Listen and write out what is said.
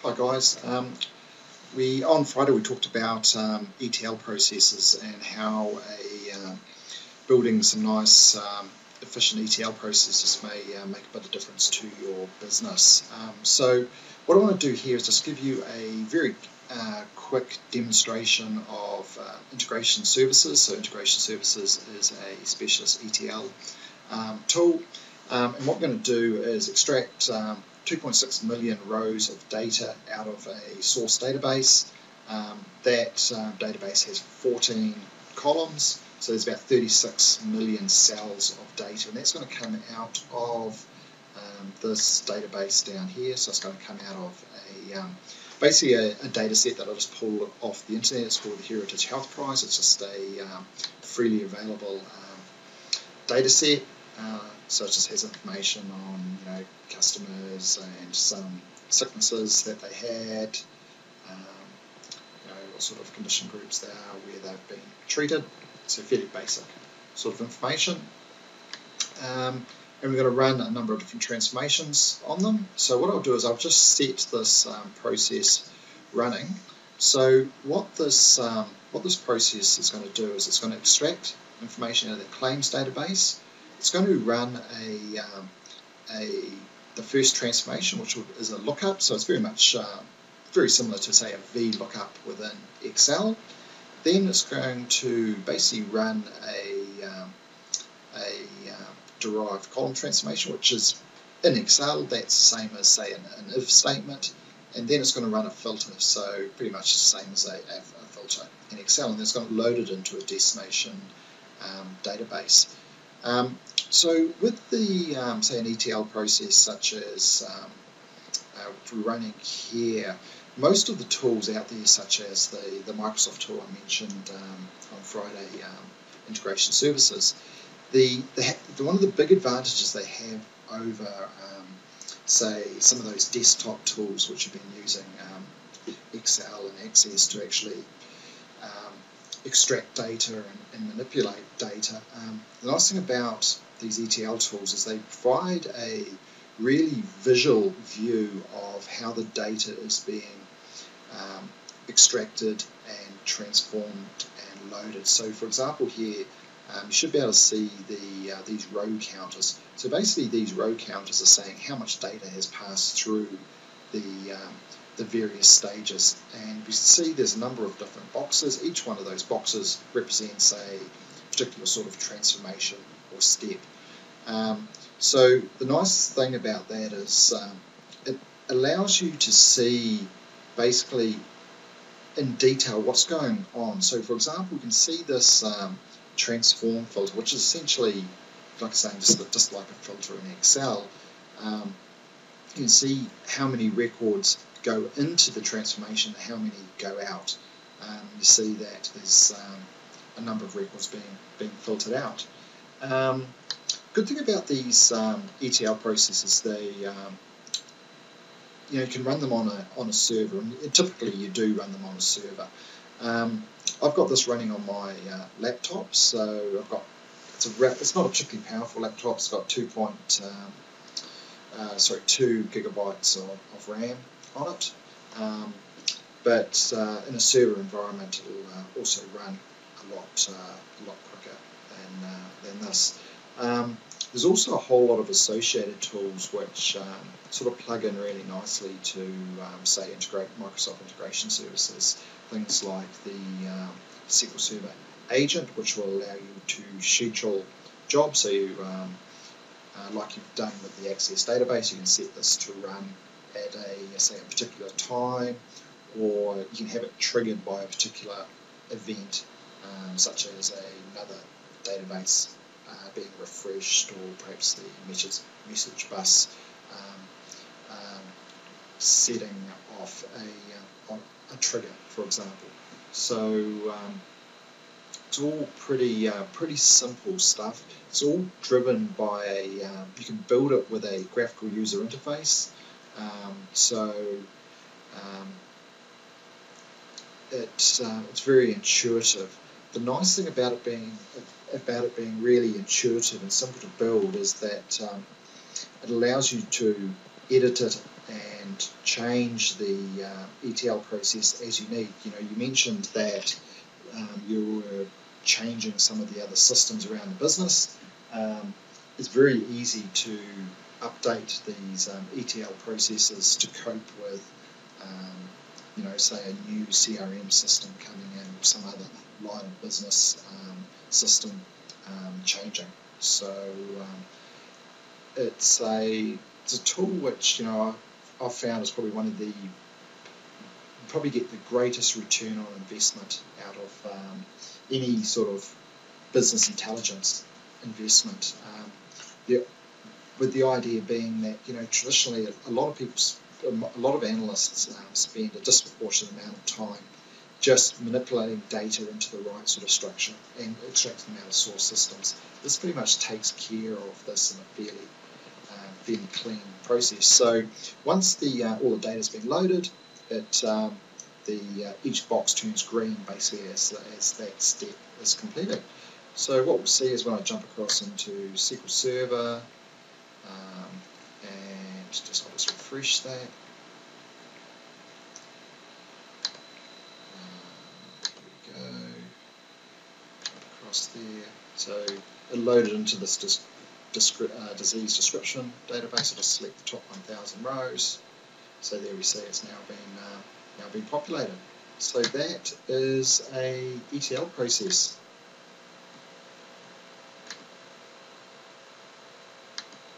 Hi guys. On Friday we talked about ETL processes and how building some nice efficient ETL processes may make a bit of difference to your business. So what I want to do here is just give you a very quick demonstration of integration services. So integration services is a specialist ETL tool, and what we're going to do is extract 2.6 million rows of data out of a source database. That database has 14 columns, so there's about 36 million cells of data, and that's going to come out of this database down here. So it's going to come out of basically a data set that I just pulled off the internet. It's called the Heritage Health Prize. It's just a freely available data set. So it just has information on customers and some sicknesses that they had, what sort of condition groups they are, where they've been treated. So fairly basic sort of information. And we're going to run a number of different transformations on them. So what I'll do is I'll just set this process running. So what this process is going to do is it's going to extract information out of the claims database. It's going to run the first transformation, which is a lookup. So it's very much very similar to, say, a VLOOKUP within Excel. Then it's going to basically run a derived column transformation, which is in Excel. That's the same as, say, an if statement. And then it's going to run a filter, so pretty much the same as a filter in Excel. And then it's going to load it into a destination database. So with the, say, an ETL process such as we're running here, most of the tools out there, such as the Microsoft tool I mentioned on Friday, integration services, one of the big advantages they have over, say, some of those desktop tools which have been using Excel and Access to actually extract data and manipulate data. The nice thing about these ETL tools is they provide a really visual view of how the data is being extracted and transformed and loaded. So for example here, you should be able to see these row counters. So basically these row counters are saying how much data has passed through the various stages, and we see there's a number of different boxes. Each one of those boxes represents a particular sort of transformation or step. So the nice thing about that is it allows you to see basically in detail what's going on. So for example, we can see this transform filter, which is essentially, like I say, just like a filter in Excel. You can see how many records go into the transformation and how many go out. You see that there's a number of records being filtered out. Good thing about these ETL processes, they you can run them on a server, and typically you do run them on a server. I've got this running on my laptop, so I've got it's not a particularly powerful laptop. It's got 2 gigabytes of RAM on it, but in a server environment it'll also run a lot quicker than this. There's also a whole lot of associated tools which sort of plug in really nicely to, say, Microsoft integration services. Things like the SQL Server agent, which will allow you to schedule jobs. So you, like you've done with the Access database, you can set this to run at say a particular time, or you can have it triggered by a particular event, such as another database being refreshed, or perhaps the message bus setting off a trigger, for example. So it's all pretty simple stuff. It's all driven by you can build it with a graphical user interface. It's very intuitive. The nice thing about it being really intuitive and simple to build is that it allows you to edit it and change change the ETL process as you need. You know, you mentioned that you were changing some of the other systems around the business. It's very easy to update these ETL processes to cope with, you know, say a new CRM system coming in or some other line of business system changing. So it's a tool which, you know, I've found is probably one of the, probably get the greatest return on investment out of any sort of business intelligence investment. With the idea being that, you know, traditionally a lot of analysts spend a disproportionate amount of time just manipulating data into the right sort of structure and extracting them out of source systems. This pretty much takes care of this in a fairly clean process. So once the all the data has been loaded, each box turns green basically as that step is completed. So what we'll see is when I jump across into SQL Server, and I'll just refresh that. There we go. Jump across there. So it loaded into this disease description database. I'll just select the top 1,000 rows. So there we see it's now been populated. So that is a ETL process.